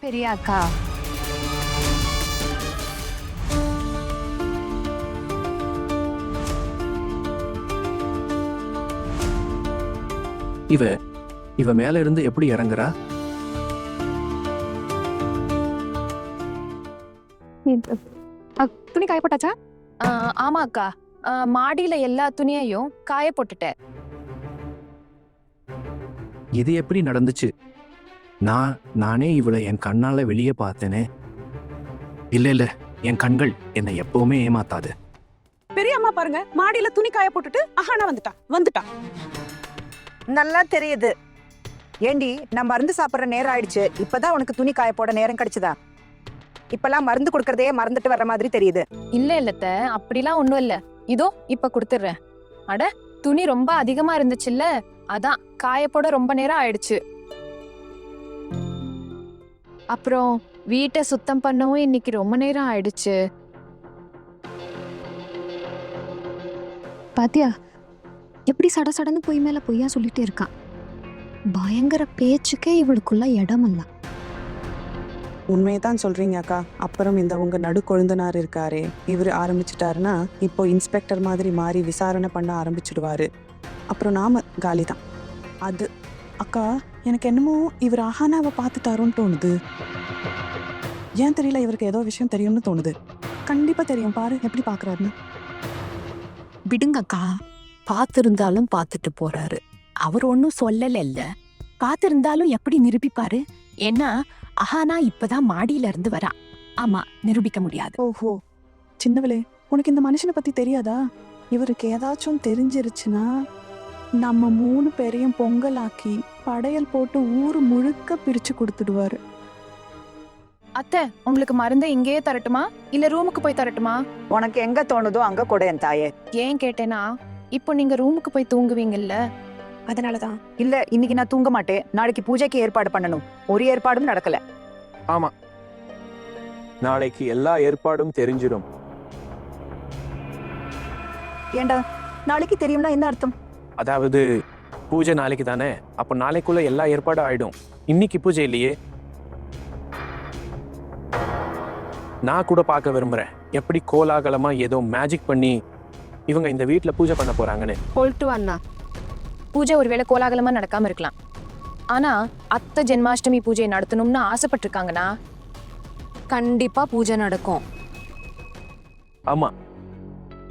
சரியாக்கா? இவ இவ மேல இருந்து எப்படி இறங்குறா? துணி காய போட்டாச்சா? ஆமா அக்கா. மாடியில எல்லா துணியையும் காய போட்டுட்டேன். இது எப்படி நடந்துச்சு? நானே இவளை என் கண்ணால வெளியே பார்த்தேனே. இல்ல என் கண்கள் என்னை எப்பவுமே ஏமாத்தாது. பெரியம்மா பாருங்க, மாடியில துணி காய போட்டுட்டு அஹானா வந்துட்டா. நல்லா தெரியுது. ஏண்டி, நான் மருந்து சாப்பிட்ற நேரம் ஆயிடுச்சு. இப்பதான் உனக்கு துணி காய போட நேரம் கிடைச்சதா? இப்பெல்லாம் மருந்து கொடுக்கறதையே மறந்துட்டு வர்ற மாதிரி தெரியுது. இல்லத்த, அப்படிலாம் ஒண்ணும் இல்ல. இதோ இப்ப கொடுத்துடுறேன். அட, துணி ரொம்ப அதிகமா இருந்துச்சுல்ல, அதான் காய போட ரொம்ப நேரம் ஆயிடுச்சு. அப்புறம் வீட்டை சுத்தம் பண்ணவும் இன்னைக்கு ரொம்ப நேரம் ஆயிடுச்சு. பாத்தியா எப்படி சடன்னு பொய் மேல பொய்யா சொல்லிட்டே இருக்கான். பயங்கர பேச்சுக்கே இவளுக்குள்ள இடம் இல்ல. உண்மையதான் சொல்றீங்க அக்கா. அப்புறம் இந்த உங்க நடு கொழுந்தனார் இருக்காரே, இவர் ஆரம்பிச்சுட்டாருன்னா இப்போ இன்ஸ்பெக்டர் மாதிரி மாறி விசாரணை பண்ண ஆரம்பிச்சுடுவாரு. அப்புறம் நாம காலிதான். அது அக்கா, எனக்கு என்னமோ இவர் அஹானாவை பார்த்துட்டாரோன்னு தோணுது. ஏன் தெரியல, இவருக்கு ஏதோ விஷயம் தெரியும்னு தோணுது. கண்டிப்பா தெரியும், பாரு எப்படி பாக்குறாருன்னு. விடுங்கக்கா, பார்த்திருந்தாலும் பார்த்துட்டு போறாரு. அவர் ஒன்னும் சொல்லல. பார்த்திருந்தாலும் எப்படி நிரூபிப்பாரு? ஏன்னா அஹானா இப்பதான் மாடியில இருந்து வரா. ஆமா, நிரூபிக்க முடியாது. ஓஹோ, சின்னவளே, உனக்கு இந்த மனுஷனை பத்தி தெரியாதா? இவருக்கு ஏதாச்சும் தெரிஞ்சிருச்சுன்னா நம்ம 3 பேரையும் பொங்கலாக்கி படையல் போட்டு ஊரு முழுக்க பிரிச்சு கொடுத்துடுவாரு. அத்தை, உங்களுக்கு மருந்து இங்கேயே தரட்டுமா இல்ல ரூமுக்கு போய் தரட்டுமா? உனக்கு எங்க தோணுதோ அங்க கூட என் தாயே. ஏன் கேட்டேனா, இப்போ நீங்க ரூமுக்கு போய் தூங்குவீங்கல்ல, அதனாலதான். இல்ல, இன்னைக்கு நான் தூங்க மாட்டேன். நாளைக்கு பூஜைக்கு ஏற்பாடு பண்ணணும். ஒரு ஏற்பாடும் நடக்கல. ஆமா, நாளைக்கு எல்லா ஏற்பாடும் தெரிஞ்சிடும். ஏண்டா, நாளைக்கு தெரியும்னா என்ன அர்த்தம்? அதாவது பூஜை நாளைக்கு தானே, அப்ப நாளைக்குள்ள எல்லா ஏற்பாடும் ஆயிடும். இன்னைக்கு பூஜை இல்லையே. நான் கூட பார்க்க விரும்புறேன் எப்படி கோலாகலமா ஏதோ மேஜிக் பண்ணி இவங்க இந்த வீட்டுல பூஜை பண்ண போறாங்கன்னு. போல்ட்டு அண்ணா, பூஜை ஒருவேளை கோலாகலமா நடக்காம இருக்கலாம். ஆனா அத்தை ஜென்மாஷ்டமி பூஜையை நடத்தணும்னு ஆசைப்பட்டிருக்காங்கன்னா கண்டிப்பா பூஜை நடக்கும். ஆமா,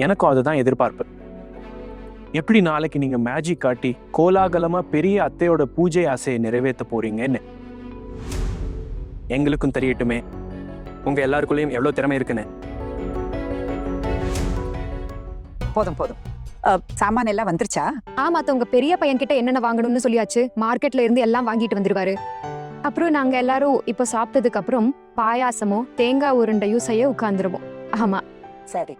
எனக்கும் அதுதான் எதிர்பார்ப்பு. எப்படி நாளைக்கு நீங்க மேஜிக் காட்டி கோலாகலமா பெரிய அத்தையோட பூஜை ஆசையை நிறைவேற்ற போறீங்கன்னு எங்களுக்கும் தெரியட்டுமே. உங்க எல்லாருக்குள்ளயும் எவ்வளவு திறமை இருக்குன்னு. போதும். சாமான் எல்லாம் வந்துருச்சா? ஆமா, உங்க பெரிய பையன் கிட்ட என்னென்ன வாங்கணும்னு சொல்லியாச்சு. மார்க்கெட்ல இருந்து எல்லாம் வாங்கிட்டு வந்துருவாரு. அப்புறம் நாங்க எல்லாரும் இப்ப சாப்பிட்டதுக்கு அப்புறம் பாயாசமும் தேங்காய் உருண்டையும் செய்ய உட்கார்ந்துருவோம். ஆமா, சரி.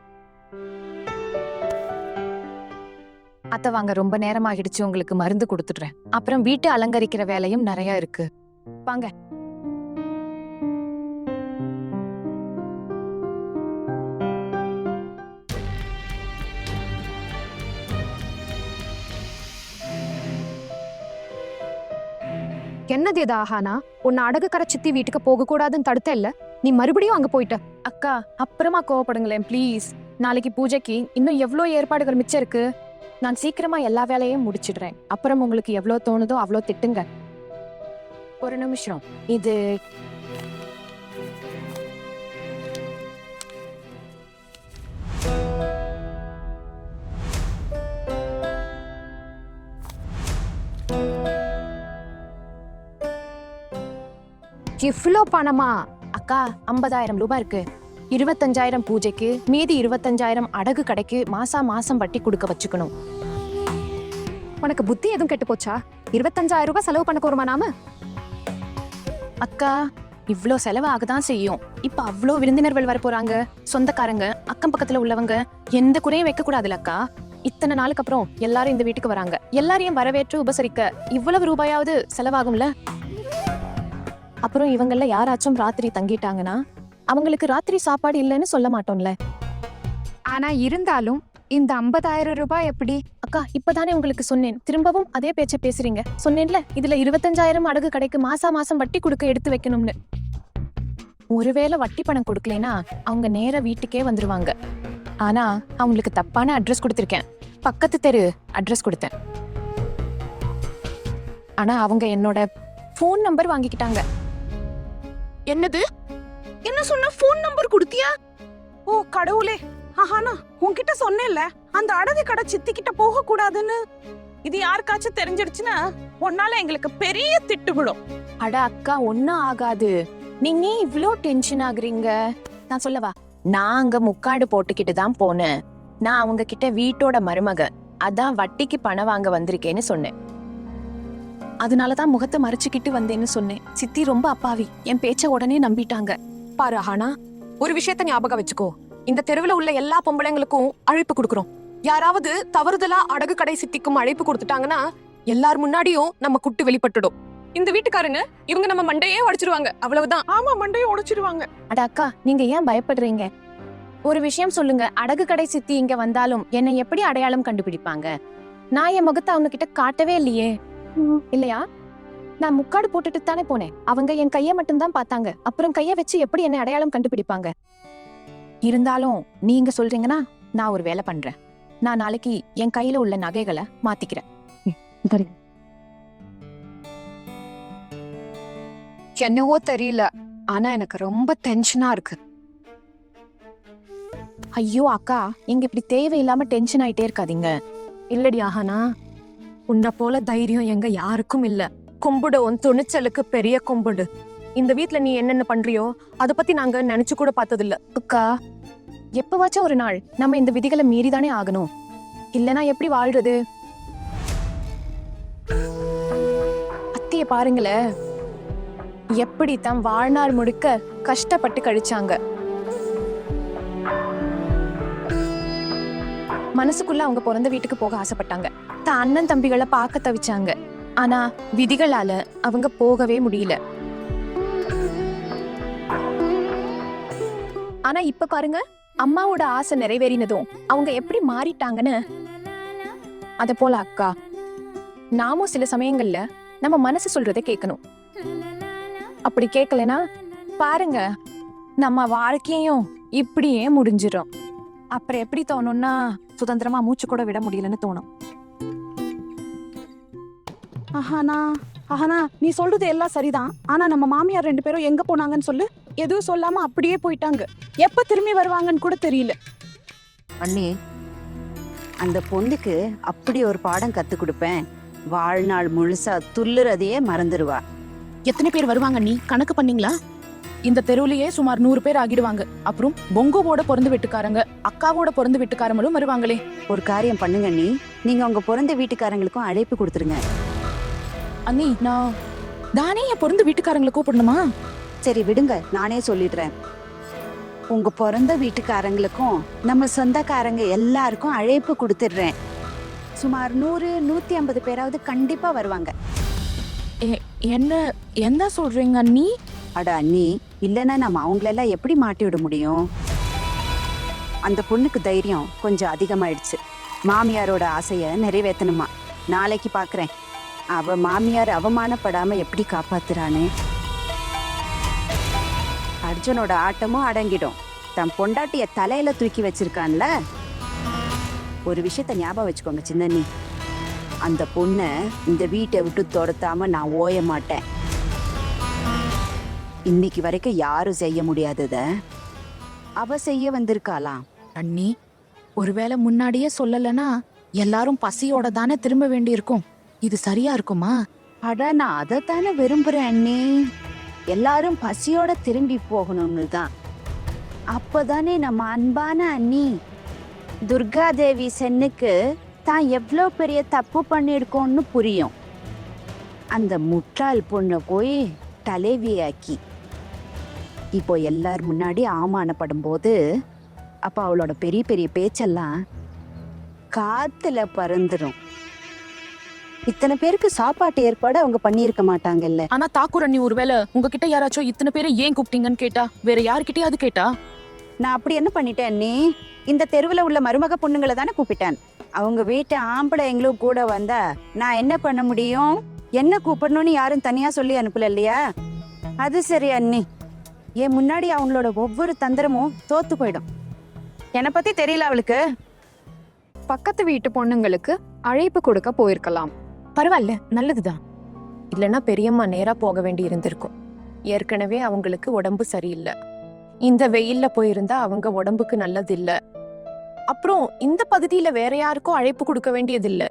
அத்தை வாங்க, ரொம்ப நேரம் ஆகிடுச்சு. உங்களுக்கு மருந்து கொடுத்துடுறேன். அப்புறம் வீட்டை அலங்கரிக்கிற வேலையும் நிறைய இருக்கு. வாங்க. என்னது இது ஆஹானா? உன்னை அடகு கரை சித்தி வீட்டுக்கு போக கூடாதுன்னு தடுத்த இல்ல, நீ மறுபடியும் அங்க போயிட்ட. அக்கா, அப்புறமா கோவப்படுங்களேன் ப்ளீஸ். நாளைக்கு பூஜைக்கு இன்னும் எவ்வளோ ஏற்பாடுகள் மிச்சம் இருக்கு. நான் சீக்கிரமா எல்லா வேலையும் முடிச்சிடுறேன். அப்புறம் உங்களுக்கு எவ்வளோ தோணுதோ அவ்வளோ திட்டுங்க. ஒரு நிமிஷம். இது இவ்ளோ பணமா? அக்கா, 50,000 ரூபாய் இருக்கு. 25,000 பூஜைக்கு, மீதி 25,000 அடகு கடைக்கு மாசம் வட்டி கொடுக்க வச்சுக்கணும். உனக்கு புத்தி எதுவும் கெட்டு போச்சா? 25,000 ரூபாய் செலவு பண்ண கோருமா நாம? அக்கா, இவ்ளோ செலவு ஆகதான் செய்யும். இப்ப அவ்வளோ விருந்தினர்கள் வர போறாங்க. சொந்தக்காரங்க, அக்கம் பக்கத்துல உள்ளவங்க, எந்த குறையும் வைக்க கூடாதுல அக்கா. இத்தனை நாளுக்கு அப்புறம் எல்லாரும் இந்த வீட்டுக்கு வராங்க. எல்லாரையும் வரவேற்று உபசரிக்க இவ்வளவு ரூபாயாவது செலவாகும்ல. அப்புறம் இவங்கள யாராச்சும் ராத்திரி தங்கிட்டாங்கன்னா அவங்களுக்கு ராத்திரி சாப்பாடு இல்லைன்னு சொல்ல மாட்டோம்ல. ஆனா இருந்தாலும் இந்த 50,000 ரூபாய் எப்படி? அக்கா, இப்பதானே உங்களுக்கு சொன்னேன். திரும்பவும் அதே பேச்ச பேசுறீங்க. சொன்னேன்ல, இதுல 25,000 அடகு கடைக்கு மாசம் வட்டி கொடுக்க எடுத்து வைக்கணும்னு. ஒருவேளை வட்டி பணம் கொடுக்கலைன்னா அவங்க நேரா வீட்டுக்கே வந்துருவாங்க. ஆனா அவங்களுக்கு தப்பான அட்ரஸ் கொடுத்திருக்கேன். பக்கத்து தெரு அட்ரஸ் கொடுத்தேன். ஆனா அவங்க என்னோட ஃபோன் நம்பர் வாங்கிக்கிட்டாங்க. என்னது? என்ன சொன்ன? ஃபோன் நம்பர் கொடுத்தியா? ஓ கடவுளே, ஆஹானா உன்கிட்ட சொன்னேன்ல அந்த அடகு கடை சித்தி கிட்ட போக கூடாதுன்னு. இது யாருக்காச்சும் தெரிஞ்சிடுச்சுன்னா உன்னால எங்களுக்கு பெரிய திட்டு விடும். அட அக்கா, ஒன்னும் ஆகாது. நீங்க ஏன் இவ்ளோ டென்ஷன் ஆகுறீங்க? நான் சொல்லவா? நான் அங்க முக்காடு போட்டுக்கிட்டு தான் போனேன். நான் அவங்க கிட்ட வீட்டோட மருமக, அதான் வட்டிக்கு பணம் வாங்க வந்திருக்கேன்னு சொன்னேன். அதனாலதான் முகத்தை மறைச்சுக்கிட்டு வந்தேன்னு சொன்னேன். சித்தி ரொம்ப அப்பாவி, என் பேச்ச உடனே நம்பிட்டாங்க. பாரு அஹானா, ஒரு விஷயத்த ஞாபகம் வச்சுக்கோ. இந்த தெருவுல உள்ள எல்லா பொம்பளைங்களுக்கும் அழைப்பு கொடுக்குறோம். யாராவது தவறுதலா அடகு கடை சித்திக்கும் அழைப்பு கொடுத்துட்டாங்கன்னா எல்லார் முன்னாடியும் நம்ம குட்டு வெளிப்பட்டுடும். இந்த வீட்டுக்காரங்க இவங்க நம்ம மண்டையே உடைச்சிருவாங்க, அவ்வளவுதான். ஆமா, மண்டையை உடைச்சிருவாங்க. அட அக்கா, நீங்க ஏன் பயப்படுறீங்க? ஒரு விஷயம் சொல்லுங்க, அடகு கடை சித்தி இங்க வந்தாலும் என்னை எப்படி அடையாளம் கண்டுபிடிப்பாங்க? நான் என் முகத்தை அவங்க கிட்ட காட்டவே இல்லையே, இல்லையா? நான் முக்காடு போட்டுட்டு தானே போனேன். அவங்க என் கைய மட்டும்தான் பார்த்தாங்க. அப்புறம் கைய வச்சு எப்படி என்னை அடையாளம் கண்டுபிடிப்பாங்க? இருந்தாலும் நீங்க சொல்றீங்கன்னா நான் ஒரு வேலை பண்றேன். நான் நாளைக்கு என் கையில உள்ள நகைகளை மாத்திக்கிறேன். என்னவோ தெரியல, ஆனா எனக்கு ரொம்ப டென்ஷனா இருக்கு. ஐயோ அக்கா, நீங்க இப்படி தேவையில்லாம டென்ஷன் ஆயிட்டே இருக்காதீங்க. இல்லடி அஹானா, உன்னை போல தைரியம் எங்க யாருக்கும் இல்ல. கும்பிடு, உன் துணிச்சலுக்கு பெரிய கும்பிடு. இந்த வீட்ல நீ என்னென்ன பண்றியோ அத பத்தி நாங்க நினைச்சு கூட பார்த்ததில்ல. அக்கா, எப்பவாச்சும் ஒரு நாள் நம்ம இந்த விதிகளை மீறிதானே ஆகணும். இல்லனா எப்படி வாழ்றது? அத்தைய பாருங்களே, எப்படி தம் வாழ்நாள் முழுக்க கஷ்டப்பட்டு கழிச்சாங்க. மனசுக்குள்ள அவங்க பிறந்த வீட்டுக்கு போக ஆசைப்பட்டாங்க. தான் அண்ணன் தம்பிகளை பார்க்க தவிச்சாங்க. ஆனா விதிகளால அவங்க போகவே முடியல. ஆனா இப்ப பாருங்க, அம்மாவோட ஆசை நிறைவேறினதும் அவங்க எப்படி மாறிட்டாங்கன்னு. அத போல அக்கா, நாமும் சில சமயங்கள்ல நம்ம மனசு சொல்றதை கேட்கணும். அப்படி கேட்கலனா பாருங்க, நம்ம வாழ்க்கையும் இப்படியே முடிஞ்சிடும். அப்புறம் எப்படி தோணும்னா சுதந்திரமா மூச்சு கூட விட முடியலன்னு தோணும். ஆஹானா நீ சொல்றது எல்லாம் சரிதான். ஆனா நம்ம மாமியார் 2 பேரும் எங்க போனாங்கன்னு சொல்லு. எதுவும் சொல்லாம அப்படியே போயிட்டாங்க. எப்ப திரும்பி வருவாங்கன்னு கூட தெரியல. அண்ணி, அந்த பொண்ணுக்கு அப்படி ஒரு பாடம் கத்து கொடுப்பேன். வாழ்நாள் முழுசா துள்ளுறதையே மறந்துடுவா. எத்தனை பேர் வருவாங்க நீ கணக்கு பண்ணீங்களா? இந்த தெருவுலயே சுமார் 100 பேர் ஆகிடுவாங்க. அப்புறம் பொங்கோவோட பிறந்த வீட்டுக்காரங்க, அக்காவோட பிறந்த வீட்டுக்காரங்களும் வருவாங்களே. ஒரு காரியம் பண்ணுங்க அண்ணி, நீங்க உங்க பிறந்த வீட்டுக்காரங்களுக்கும் அழைப்பு கொடுத்துருங்க. அண்ணி, நான் தானே என் பிறந்த வீட்டுக்காரங்களை கூப்பிடணுமா? சரி விடுங்க, நானே சொல்லிடுறேன். உங்க பிறந்த வீட்டுக்காரங்களுக்கும் நம்ம சொந்தக்காரங்க எல்லாருக்கும் அழைப்பு கொடுத்துடுறேன். சுமார் 100-150 பேராவது கண்டிப்பா வருவாங்க. என்ன சொல்றீங்க அண்ணி? அட அண்ணி, இல்லைன்னா நம்ம அவங்களெல்லாம் எப்படி மாட்டி விட முடியும்? அந்த பொண்ணுக்கு தைரியம் கொஞ்சம் அதிகமாயிடுச்சு. மாமியாரோட ஆசைய நிறைவேற்றணுமா. நாளைக்கு பாக்குறேன் அவ மாமியார் அவமானப்படாம எப்படி காப்பாத்துறானே. அர்ஜுனோட ஆட்டமும் அடங்கிடும். தன் பொண்டாட்டிய தலையில தூக்கி வச்சிருக்கான்ல. ஒரு விஷயத்த ஞாபகம் வச்சுக்கோங்க சின்னண்ணி, அந்த பொண்ண இந்த வீட்டை விட்டு துரத்தாம நான் ஓய மாட்டேன். இன்னைக்கு வரைக்கும் யாரும் செய்ய முடியாதத அவ செய்ய வந்திருக்காளாம். அண்ணி, ஒருவேளை முன்னாடியே சொல்லலனா எல்லாரும் பசியோட தானே திரும்ப வேண்டி இருக்கும். இது சரியா இருக்குமா? அட, நான் அதைத்தானே விரும்புறேன் அண்ணி. எல்லாரும் பசியோட திரும்பி போகணும்னு தான். அப்பதானே நம்ம அன்பான அண்ணி துர்காதேவி சென்னுக்கு தான் எவ்வளோ பெரிய தப்பு பண்ணியிருக்கோன்னு புரியும். அந்த முட்டாள் பொண்ணை போய் தலைவியாக்கி இப்போ எல்லார் முன்னாடி அவமானப்படும் போது அப்போ அவளோட பெரிய பெரிய பேச்செல்லாம் காத்துல பறந்துடும். இத்தனை பேருக்கு சாப்பாட்டு ஏற்பாடு அவங்க பண்ணியிருக்க மாட்டாங்கல்ல. ஆனா தாக்கூர் அண்ணி, ஒருவேளை உங்ககிட்ட யாராச்சும் இத்தனை பேரை ஏன் கூப்பிட்டீங்கன்னு கேட்டா வேற யாருக்கிட்டயாவது கேட்டா? நான் அப்படி என்ன பண்ணிட்டேன் அண்ணி? இந்த தெருவில் உள்ள மருமக பொண்ணுங்களை தானே கூப்பிட்டேன். அவங்க வீட்டு ஆம்பளைங்களும் கூட வந்தா நான் என்ன பண்ண முடியும்? என்ன கூப்பிடணும்னு யாரும் தனியா சொல்லி அனுப்பல இல்லையா? அது சரி அண்ணி, என் முன்னாடி அவங்களோட ஒவ்வொரு தந்திரமும் தோத்து போயிடும். என்னை பத்தி தெரியல அவளுக்கு. பக்கத்து வீட்டு பொண்ணுங்களுக்கு அழைப்பு கொடுக்க போயிருக்கலாம். பரவாயில்ல, நல்லதுதான். இல்லைன்னா பெரியம்மா நேரா போக வேண்டி இருந்திருக்கும். ஏற்கனவே அவங்களுக்கு உடம்பு சரியில்லை. இந்த வெயில்ல போயிருந்தா அவங்க உடம்புக்கு நல்லது இல்ல. அப்புறம் இந்த பகுதியில வேற யாருக்கும் அழைப்பு கொடுக்க வேண்டியது இல்ல.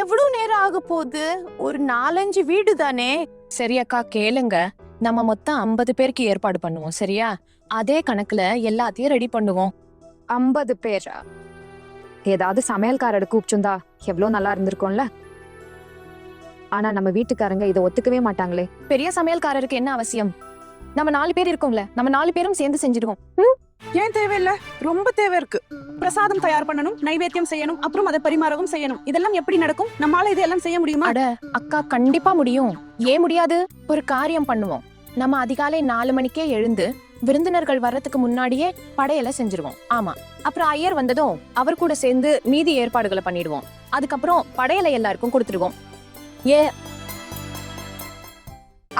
எவ்வளவு நேரம் ஆக போகுது? ஒரு 4-5 வீடு தானே. சரி அக்கா, கேளுங்க. நம்ம மொத்தம் 50 பேருக்கு ஏற்பாடு பண்ணுவோம், சரியா? அதே கணக்குல எல்லாத்தையும் ரெடி பண்ணுவோம். 50 பேரா? ஏதாவது சமையல்காரரை கூப்பிச்சுந்தா எவ்வளவு நல்லா இருந்திருக்கும்ல. ஆனா நம்ம வீட்டுக்காரங்க இதை ஒத்துக்கவே மாட்டாங்களே. பெரிய சமையல்காரருக்கு என்ன அவசியம்? நம்ம 4 பேர் இருக்கோம்ல, நம்ம 4 பேரும் சேர்ந்து செஞ்சிடுவோம். ஏன் தேவையில்ல? ரொம்ப தேவை இருக்கு. பிரசாதம் தயார் பண்ணணும், நைவேத்தியம் செய்யணும், அப்புறம் அதை பரிமாறவும் செய்யணும். இதெல்லாம் எப்படி நடக்கும்? நம்மால இதெல்லாம் செய்ய முடியுமா? அட அக்கா, கண்டிப்பா முடியும். ஏன் முடியாது? ஒரு காரியம் பண்ணுவோம். நம்ம அதிகாலை 4 மணிக்கே எழுந்து விருந்தினர்கள் வர்றதுக்கு முன்னாடியே படையலை செஞ்சிருவோம். ஆமா. அப்புறம் ஐயர் வந்ததும் அவர் கூட சேர்ந்து மீதி ஏற்பாடுகளை பண்ணிடுவோம். அதுக்கப்புறம் படையலை எல்லாருக்கும் கொடுத்துடுவோம்.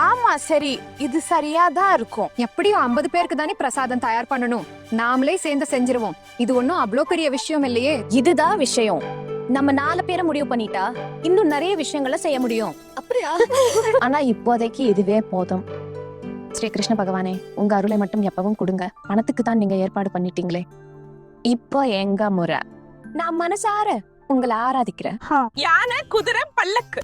ஆமா, சரி, இது சரியாதான் இருக்கும். எப்படியும் 50 பேருக்கு தானே பிரசாதம் தயார் பண்ணணும். நாமளே சேர்ந்து செஞ்சிருவோம். இது ஒண்ணும் அவ்வளோ பெரிய விஷயம் இல்லையே. இதுதான் விஷயம். நம்ம 4 பேரை முடிவு பண்ணிட்டா இன்னும் நிறைய விஷயங்களை செய்ய முடியும். அப்படியா? ஆனா இப்போதைக்கு இதுவே போதும். ஸ்ரீ கிருஷ்ண பகவானே, உங்க அருளை மட்டும் எப்பவும் கொடுங்க. பணத்துக்கு தான் நீங்க ஏற்பாடு பண்ணிட்டீங்களே. இப்போ எங்க முறை. நான் மனசார உங்களை ஆராதிக்கிறேன். யானை, குதிரை, பல்லக்கு